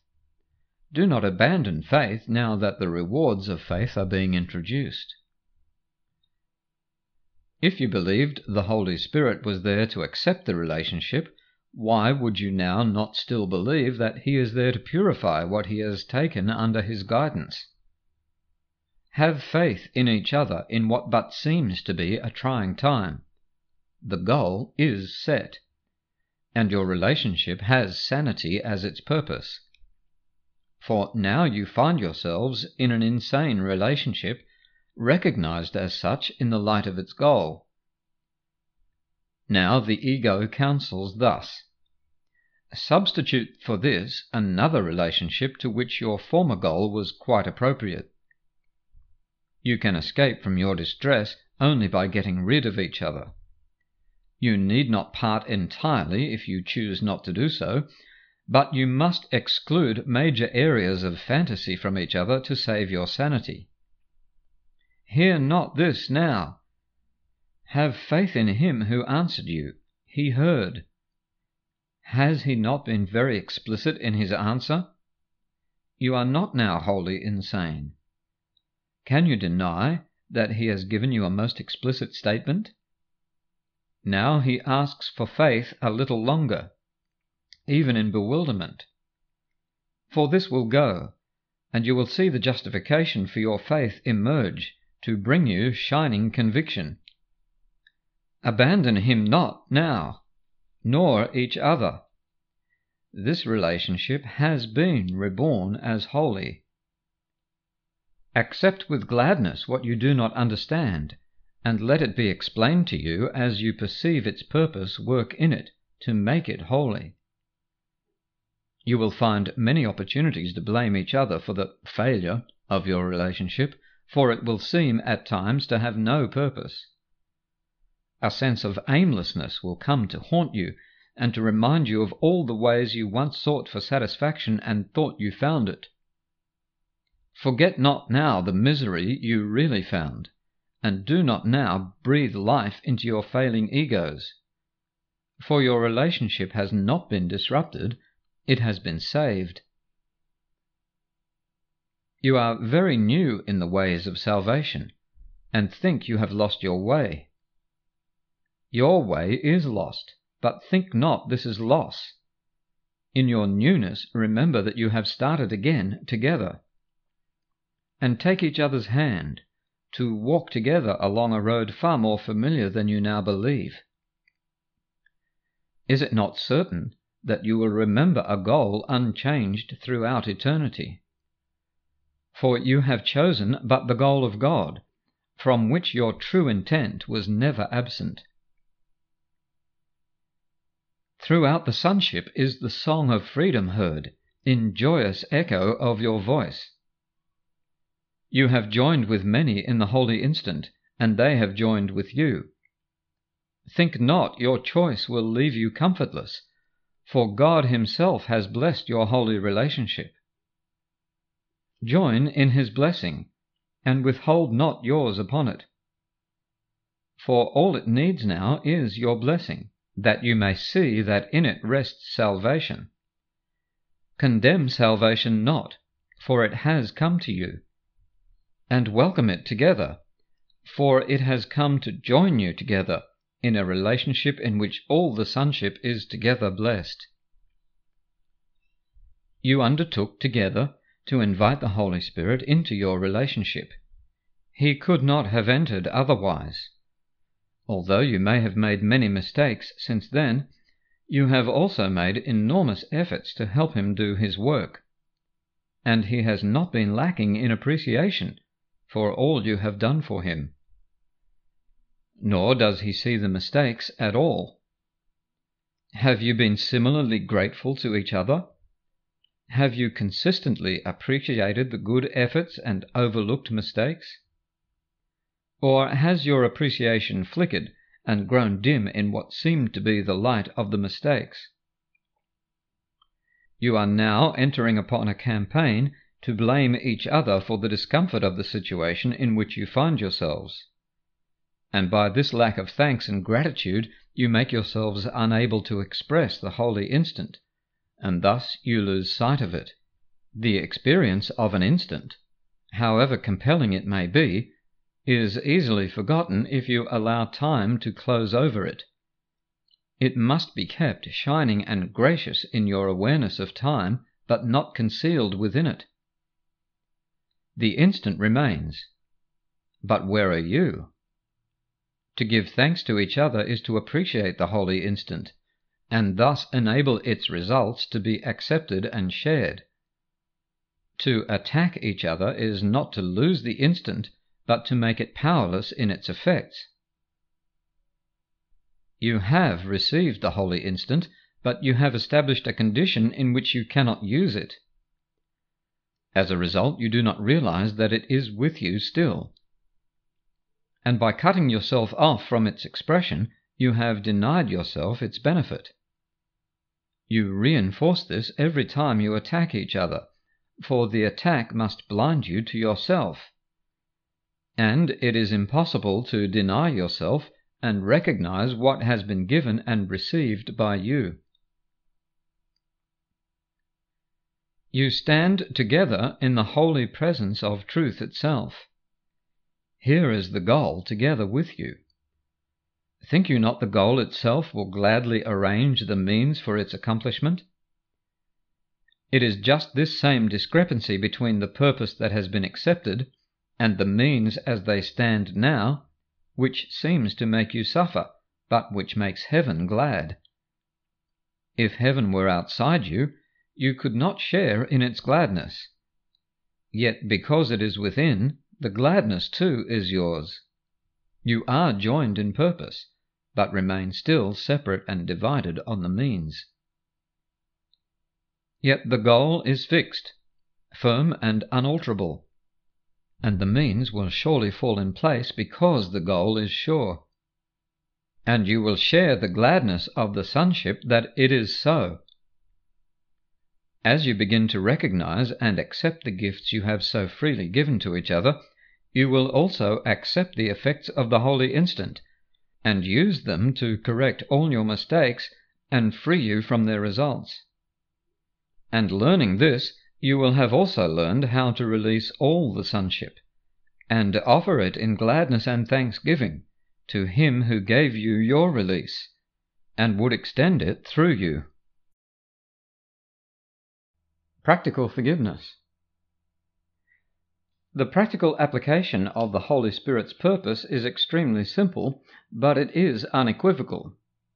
Do not abandon faith now that the rewards of faith are being introduced. If you believed the Holy Spirit was there to accept the relationship, why would you now not still believe that He is there to purify what He has taken under His guidance? Have faith in each other in what but seems to be a trying time. The goal is set, and your relationship has sanity as its purpose. For now you find yourselves in an insane relationship, recognized as such in the light of its goal. Now the ego counsels thus: substitute for this another relationship to which your former goal was quite appropriate. You can escape from your distress only by getting rid of each other. You need not part entirely if you choose not to do so, but you must exclude major areas of fantasy from each other to save your sanity. Hear not this now. Have faith in Him who answered you. He heard. Has He not been very explicit in His answer? You are not now wholly insane. Can you deny that He has given you a most explicit statement? Now He asks for faith a little longer, even in bewilderment. For this will go, and you will see the justification for your faith emerge to bring you shining conviction. Abandon Him not now, nor each other. This relationship has been reborn as holy. Accept with gladness what you do not understand, and let it be explained to you as you perceive its purpose work in it to make it holy. You will find many opportunities to blame each other for the failure of your relationship, for it will seem at times to have no purpose. A sense of aimlessness will come to haunt you, and to remind you of all the ways you once sought for satisfaction and thought you found it. Forget not now the misery you really found, and do not now breathe life into your failing egos. For your relationship has not been disrupted, it has been saved. You are very new in the ways of salvation, and think you have lost your way. Your way is lost, but think not this is loss. In your newness, remember that you have started again together. And take each other's hand, to walk together along a road far more familiar than you now believe. Is it not certain that you will remember a goal unchanged throughout eternity? For you have chosen but the goal of God, from which your true intent was never absent. Throughout the sonship is the song of freedom heard, in joyous echo of your voice. You have joined with many in the holy instant, and they have joined with you. Think not your choice will leave you comfortless, for God Himself has blessed your holy relationship. Join in His blessing, and withhold not yours upon it. For all it needs now is your blessing, that you may see that in it rests salvation. Condemn salvation not, for it has come to you, and welcome it together, for it has come to join you together in a relationship in which all the sonship is together blessed. You undertook together to invite the Holy Spirit into your relationship. He could not have entered otherwise. Although you may have made many mistakes since then, you have also made enormous efforts to help Him do His work. and he has not been lacking in appreciation for all you have done for him. Nor does he see the mistakes at all. Have you been similarly grateful to each other? Have you consistently appreciated the good efforts and overlooked mistakes? Or has your appreciation flickered and grown dim in what seemed to be the light of the mistakes? You are now entering upon a campaign to blame each other for the discomfort of the situation in which you find yourselves. And by this lack of thanks and gratitude you make yourselves unable to express the holy instant, and thus you lose sight of it. The experience of an instant, however compelling it may be, is easily forgotten if you allow time to close over it. It must be kept shining and gracious in your awareness of time, but not concealed within it. The instant remains, but where are you? To give thanks to each other is to appreciate the holy instant, and thus enable its results to be accepted and shared. To attack each other is not to lose the instant, but to make it powerless in its effects. You have received the holy instant, but you have established a condition in which you cannot use it. As a result, you do not realize that it is with you still. And by cutting yourself off from its expression, you have denied yourself its benefit. You reinforce this every time you attack each other, for the attack must blind you to yourself. And it is impossible to deny yourself and recognize what has been given and received by you. You stand together in the holy presence of truth itself. Here is the goal together with you. Think you not the goal itself will gladly arrange the means for its accomplishment? It is just this same discrepancy between the purpose that has been accepted and the means as they stand now, which seems to make you suffer, but which makes heaven glad. If heaven were outside you, you could not share in its gladness. Yet because it is within, the gladness too is yours. You are joined in purpose, but remain still separate and divided on the means. Yet the goal is fixed, firm and unalterable, and the means will surely fall in place because the goal is sure. And you will share the gladness of the sonship that it is so. As you begin to recognize and accept the gifts you have so freely given to each other, you will also accept the effects of the holy instant, and use them to correct all your mistakes and free you from their results. And learning this, you will have also learned how to release all the sonship, and offer it in gladness and thanksgiving to Him who gave you your release, and would extend it through you. Practical forgiveness. The practical application of the Holy Spirit's purpose is extremely simple, but it is unequivocal.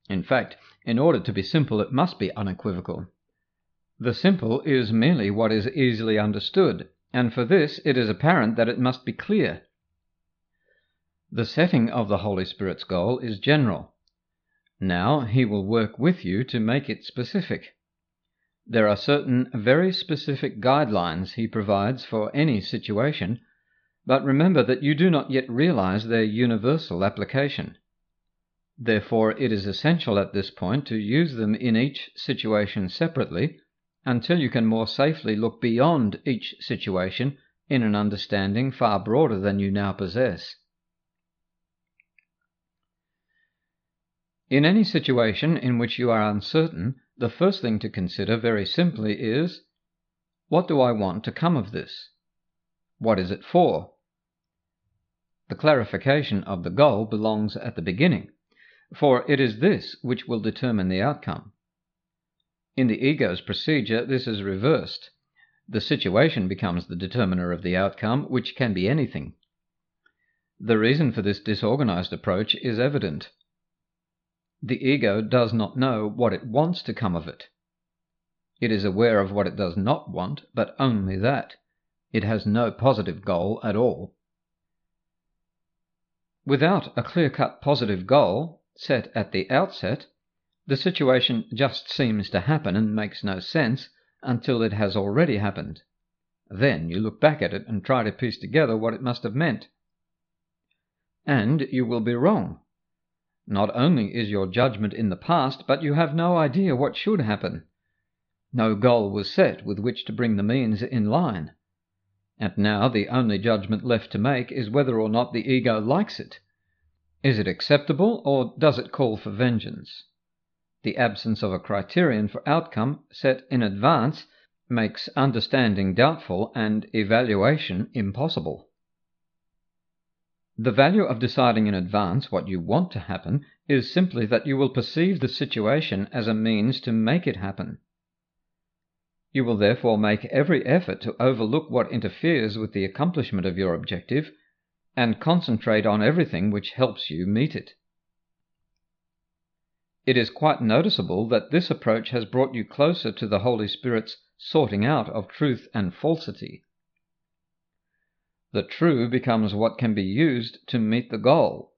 In fact, in order to be simple, it must be unequivocal. The simple is merely what is easily understood, and for this it is apparent that it must be clear. The setting of the Holy Spirit's goal is general. Now He will work with you to make it specific. There are certain very specific guidelines He provides for any situation, but remember that you do not yet realize their universal application. Therefore, it is essential at this point to use them in each situation separately, until you can more safely look beyond each situation in an understanding far broader than you now possess. In any situation in which you are uncertain, the first thing to consider very simply is, what do I want to come of this? What is it for? The clarification of the goal belongs at the beginning, for it is this which will determine the outcome. In the ego's procedure, this is reversed. The situation becomes the determiner of the outcome, which can be anything. The reason for this disorganized approach is evident. The ego does not know what it wants to come of it. It is aware of what it does not want, but only that. It has no positive goal at all. Without a clear-cut positive goal set at the outset, the situation just seems to happen and makes no sense until it has already happened. Then you look back at it and try to piece together what it must have meant. And you will be wrong. Not only is your judgment in the past, but you have no idea what should happen. No goal was set with which to bring the means in line. And now the only judgment left to make is whether or not the ego likes it. Is it acceptable, or does it call for vengeance? The absence of a criterion for outcome set in advance makes understanding doubtful and evaluation impossible. The value of deciding in advance what you want to happen is simply that you will perceive the situation as a means to make it happen. You will therefore make every effort to overlook what interferes with the accomplishment of your objective and concentrate on everything which helps you meet it. It is quite noticeable that this approach has brought you closer to the Holy Spirit's sorting out of truth and falsity. The true becomes what can be used to meet the goal.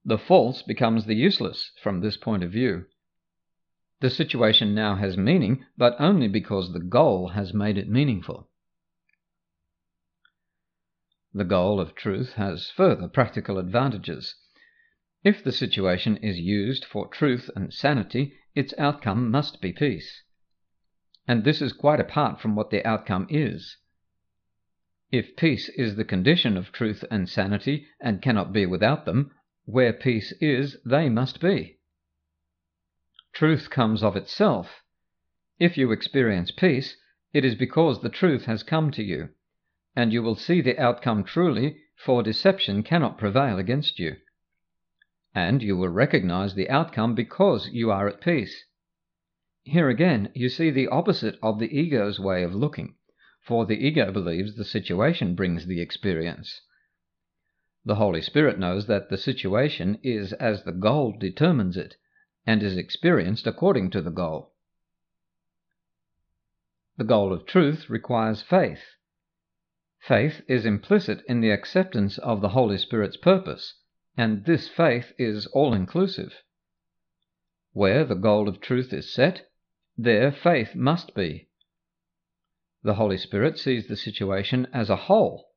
The false becomes the useless from this point of view. The situation now has meaning, but only because the goal has made it meaningful. The goal of truth has further practical advantages. If the situation is used for truth and sanity, its outcome must be peace. And this is quite apart from what the outcome is. If peace is the condition of truth and sanity and cannot be without them, where peace is, they must be. Truth comes of itself. If you experience peace, it is because the truth has come to you, and you will see the outcome truly, for deception cannot prevail against you. And you will recognize the outcome because you are at peace. Here again you see the opposite of the ego's way of looking, for the ego believes the situation brings the experience. The Holy Spirit knows that the situation is as the goal determines it, and is experienced according to the goal. The goal of truth requires faith. Faith is implicit in the acceptance of the Holy Spirit's purpose, and this faith is all-inclusive. Where the goal of truth is set, there faith must be. The Holy Spirit sees the situation as a whole.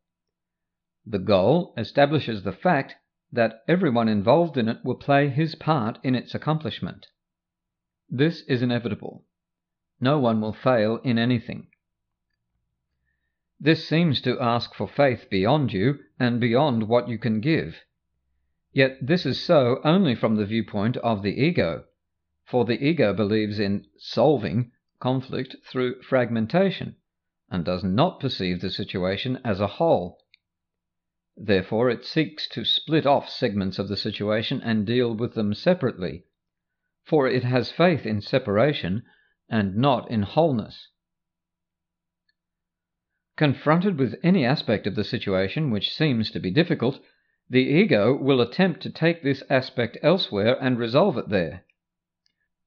The goal establishes the fact that everyone involved in it will play his part in its accomplishment. This is inevitable. No one will fail in anything. This seems to ask for faith beyond you and beyond what you can give. Yet this is so only from the viewpoint of the ego, for the ego believes in solving conflict through fragmentation and does not perceive the situation as a whole. Therefore it seeks to split off segments of the situation and deal with them separately, for it has faith in separation and not in wholeness. Confronted with any aspect of the situation which seems to be difficult, the ego will attempt to take this aspect elsewhere and resolve it there.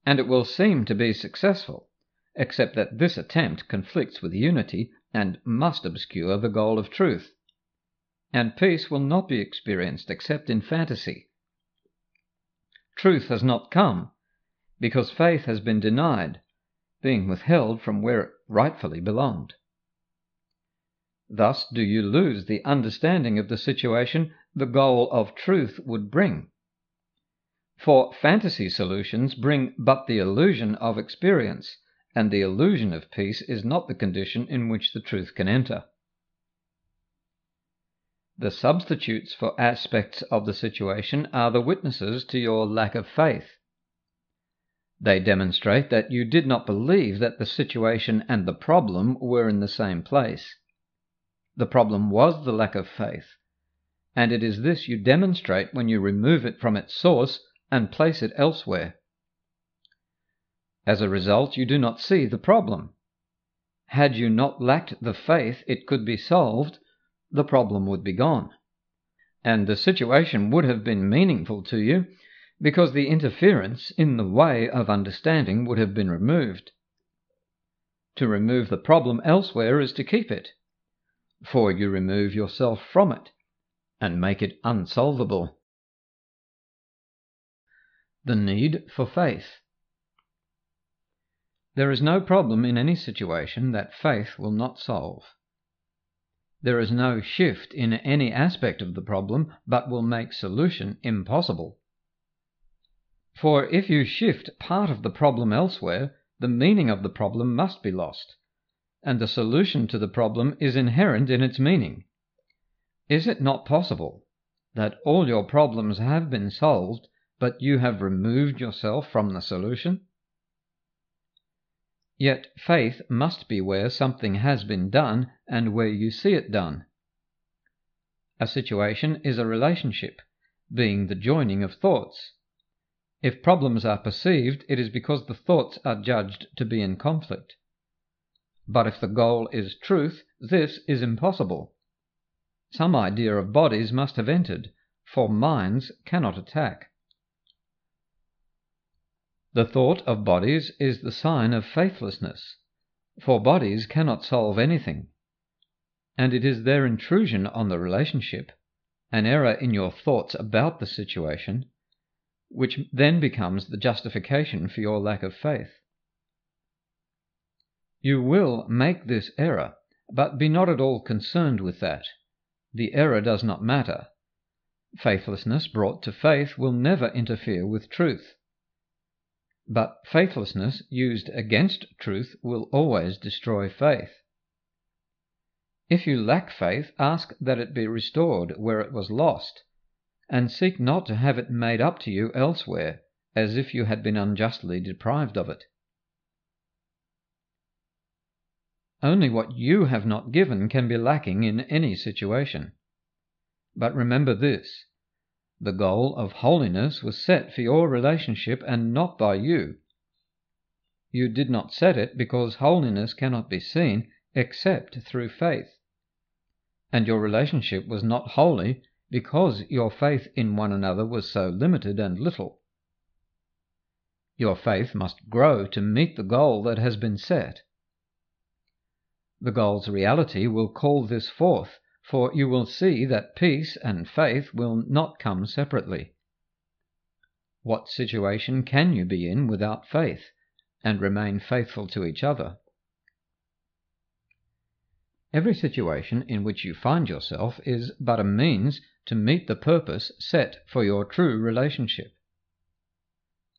And it will seem to be successful, except that this attempt conflicts with unity and must obscure the goal of truth. And peace will not be experienced except in fantasy. Truth has not come, because faith has been denied, being withheld from where it rightfully belonged. Thus do you lose the understanding of the situation the goal of truth would bring. For fantasy solutions bring but the illusion of experience, and the illusion of peace is not the condition in which the truth can enter. The substitutes for aspects of the situation are the witnesses to your lack of faith. They demonstrate that you did not believe that the situation and the problem were in the same place. The problem was the lack of faith, and it is this you demonstrate when you remove it from its source and place it elsewhere. As a result, you do not see the problem. Had you not lacked the faith it could be solved, the problem would be gone, and the situation would have been meaningful to you, because the interference in the way of understanding would have been removed. To remove the problem elsewhere is to keep it, for you remove yourself from it and make it unsolvable. The need for faith. There is no problem in any situation that faith will not solve. There is no shift in any aspect of the problem but will make solution impossible. For if you shift part of the problem elsewhere, the meaning of the problem must be lost, and the solution to the problem is inherent in its meaning. Is it not possible that all your problems have been solved, but you have removed yourself from the solution? Yet faith must be where something has been done and where you see it done. A situation is a relationship, being the joining of thoughts. If problems are perceived, it is because the thoughts are judged to be in conflict. But if the goal is truth, this is impossible. Some idea of bodies must have entered, for minds cannot attack. The thought of bodies is the sign of faithlessness, for bodies cannot solve anything, and it is their intrusion on the relationship, an error in your thoughts about the situation, which then becomes the justification for your lack of faith. You will make this error, but be not at all concerned with that. The error does not matter. Faithlessness brought to faith will never interfere with truth. But faithlessness used against truth will always destroy faith. If you lack faith, ask that it be restored where it was lost, and seek not to have it made up to you elsewhere, as if you had been unjustly deprived of it. Only what you have not given can be lacking in any situation. But remember this: the goal of holiness was set for your relationship and not by you. You did not set it because holiness cannot be seen except through faith. And your relationship was not holy because your faith in one another was so limited and little. Your faith must grow to meet the goal that has been set. The goal's reality will call this forth, for you will see that peace and faith will not come separately. What situation can you be in without faith, and remain faithful to each other? Every situation in which you find yourself is but a means to meet the purpose set for your true relationship.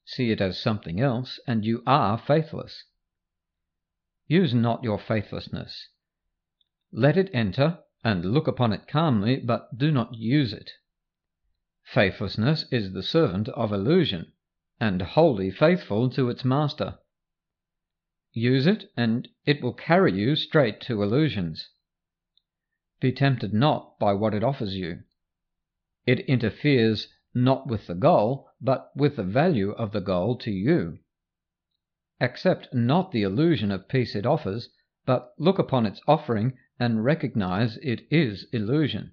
See it as something else, and you are faithless. Use not your faithlessness. Let it enter, and look upon it calmly, but do not use it. Faithlessness is the servant of illusion, and wholly faithful to its master. Use it, and it will carry you straight to illusions. Be tempted not by what it offers you. It interferes not with the goal, but with the value of the goal to you. Accept not the illusion of peace it offers, but look upon its offering and recognize it is illusion.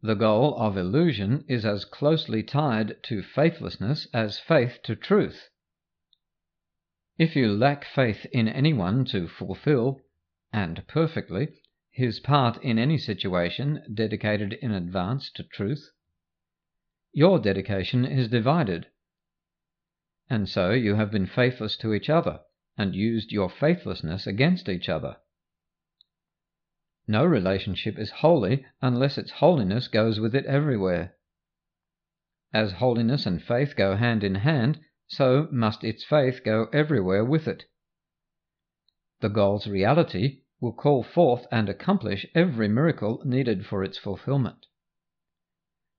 The goal of illusion is as closely tied to faithlessness as faith to truth. If you lack faith in anyone to fulfill, and perfectly, his part in any situation dedicated in advance to truth, your dedication is divided, and so you have been faithless to each other, and used your faithlessness against each other. No relationship is holy unless its holiness goes with it everywhere. As holiness and faith go hand in hand, so must its faith go everywhere with it. The goal's reality will call forth and accomplish every miracle needed for its fulfillment.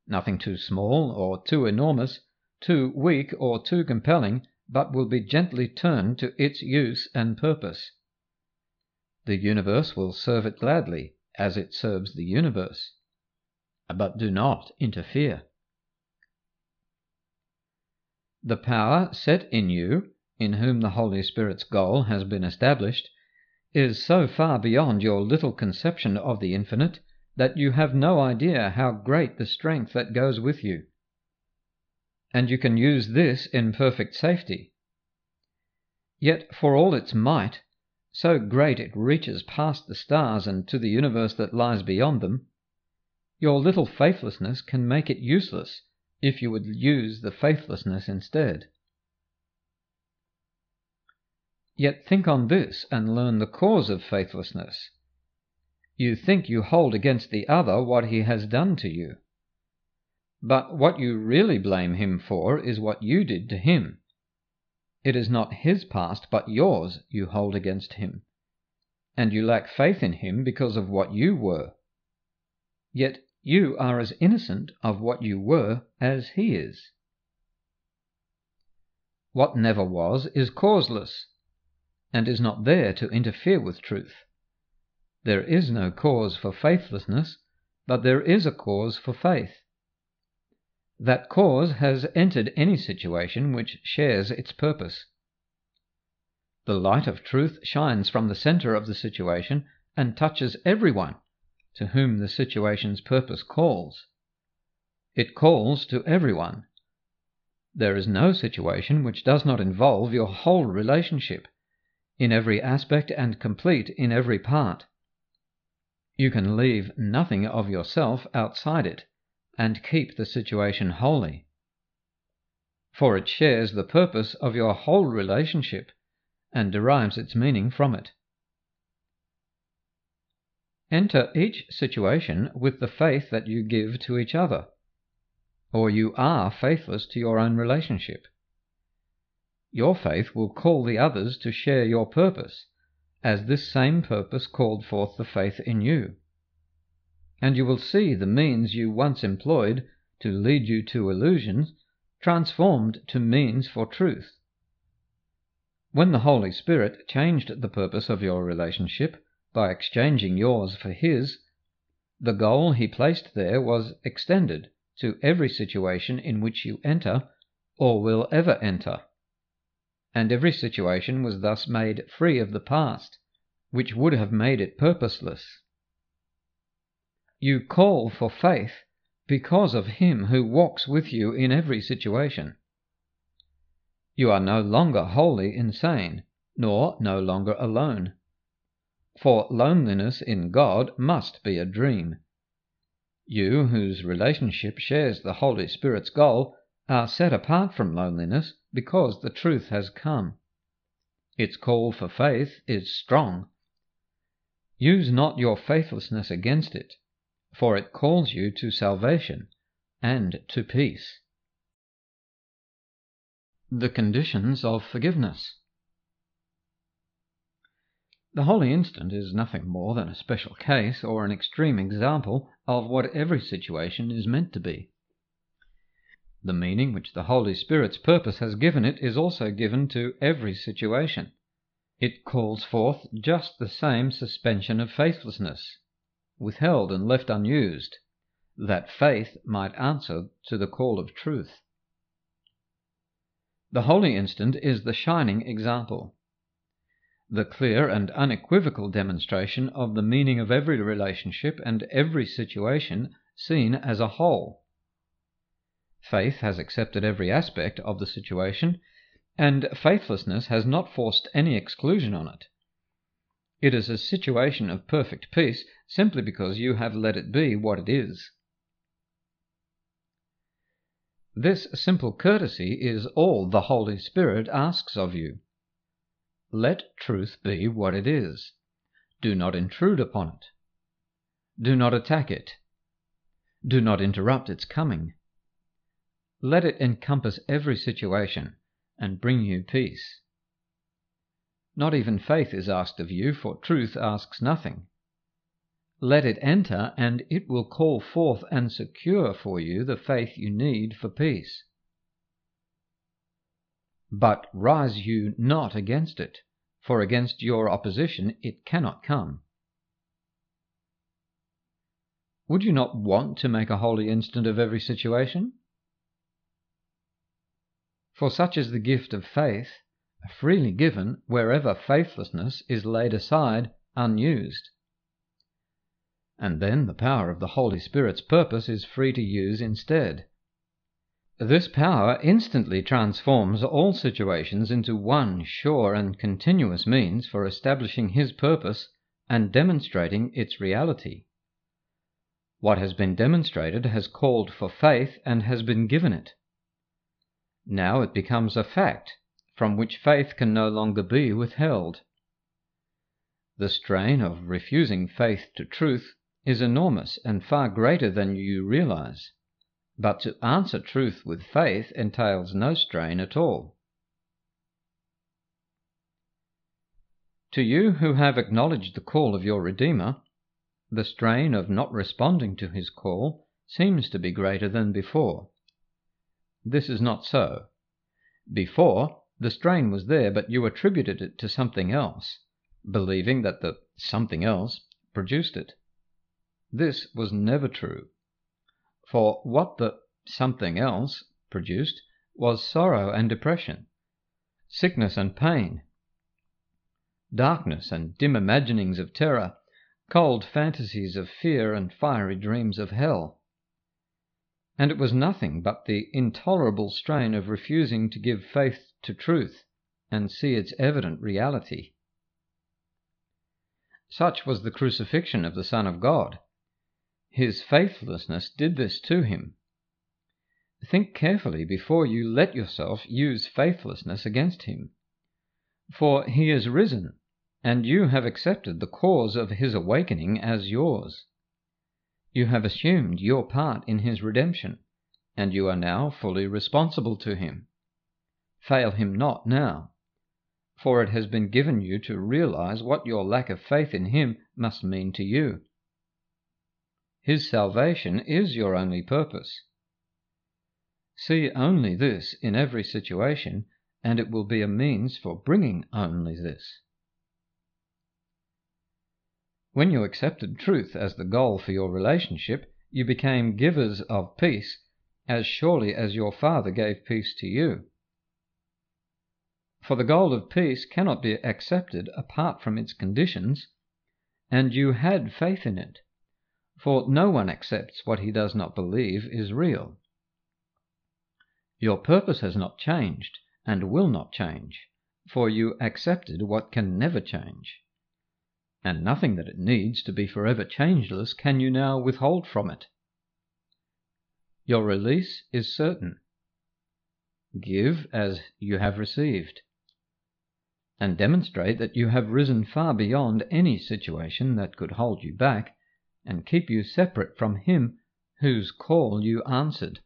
Nothing too small or too enormous, too weak or too compelling, but will be gently turned to its use and purpose. The universe will serve it gladly, as it serves the universe. But do not interfere. The power set in you, in whom the Holy Spirit's goal has been established, is so far beyond your little conception of the infinite that you have no idea how great the strength that goes with you. And you can use this in perfect safety. Yet for all its might, so great it reaches past the stars and to the universe that lies beyond them, your little faithlessness can make it useless if you would use the faithlessness instead. Yet think on this and learn the cause of faithlessness. You think you hold against the other what he has done to you. But what you really blame him for is what you did to him. It is not his past but yours you hold against him, and you lack faith in him because of what you were. Yet you are as innocent of what you were as he is. What never was is causeless, and is not there to interfere with truth. There is no cause for faithlessness, but there is a cause for faith. That cause has entered any situation which shares its purpose. The light of truth shines from the center of the situation and touches everyone to whom the situation's purpose calls. It calls to everyone. There is no situation which does not involve your whole relationship, in every aspect and complete in every part. You can leave nothing of yourself outside it, and keep the situation holy. For it shares the purpose of your whole relationship, and derives its meaning from it. Enter each situation with the faith that you give to each other, or you are faithless to your own relationship. Your faith will call the others to share your purpose, as this same purpose called forth the faith in you. And you will see the means you once employed to lead you to illusions transformed to means for truth. When the Holy Spirit changed the purpose of your relationship by exchanging yours for his, the goal he placed there was extended to every situation in which you enter or will ever enter, and every situation was thus made free of the past, which would have made it purposeless. You call for faith because of him who walks with you in every situation. You are no longer wholly insane, nor no longer alone. For loneliness in God must be a dream. You, whose relationship shares the Holy Spirit's goal, are set apart from loneliness because the truth has come. Its call for faith is strong. Use not your faithlessness against it, for it calls you to salvation and to peace. The conditions of forgiveness. The holy instant is nothing more than a special case or an extreme example of what every situation is meant to be. The meaning which the Holy Spirit's purpose has given it is also given to every situation. It calls forth just the same suspension of faithlessness, withheld and left unused, that faith might answer to the call of truth. The holy instant is the shining example, the clear and unequivocal demonstration of the meaning of every relationship and every situation seen as a whole. Faith has accepted every aspect of the situation, and faithlessness has not forced any exclusion on it. It is a situation of perfect peace simply because you have let it be what it is. This simple courtesy is all the Holy Spirit asks of you. Let truth be what it is. Do not intrude upon it. Do not attack it. Do not interrupt its coming. Let it encompass every situation and bring you peace. Not even faith is asked of you, for truth asks nothing. Let it enter, and it will call forth and secure for you the faith you need for peace. But rise you not against it, for against your opposition it cannot come. Would you not want to make a holy instant of every situation? For such is the gift of faith, freely given wherever faithlessness is laid aside unused. And then the power of the Holy Spirit's purpose is free to use instead. This power instantly transforms all situations into one sure and continuous means for establishing his purpose and demonstrating its reality. What has been demonstrated has called for faith and has been given it. Now it becomes a fact from which faith can no longer be withheld. The strain of refusing faith to truth is enormous and far greater than you realize, but to answer truth with faith entails no strain at all. To you who have acknowledged the call of your Redeemer, the strain of not responding to his call seems to be greater than before. This is not so. Before, the strain was there, but you attributed it to something else, believing that the something else produced it. This was never true, for what the something else produced was sorrow and depression, sickness and pain, darkness and dim imaginings of terror, cold fantasies of fear and fiery dreams of hell. And it was nothing but the intolerable strain of refusing to give faith to truth and see its evident reality. Such was the crucifixion of the Son of God. His faithlessness did this to him. Think carefully before you let yourself use faithlessness against him. For he is risen, and you have accepted the cause of his awakening as yours. You have assumed your part in his redemption, and you are now fully responsible to him. Fail him not now, for it has been given you to realize what your lack of faith in him must mean to you. His salvation is your only purpose. See only this in every situation, and it will be a means for bringing only this. When you accepted truth as the goal for your relationship, you became givers of peace as surely as your Father gave peace to you. For the goal of peace cannot be accepted apart from its conditions, and you had faith in it, for no one accepts what he does not believe is real. Your purpose has not changed and will not change, for you accepted what can never change, and nothing that it needs to be forever changeless can you now withhold from it. Your release is certain. Give as you have received, and demonstrate that you have risen far beyond any situation that could hold you back and keep you separate from him whose call you answered.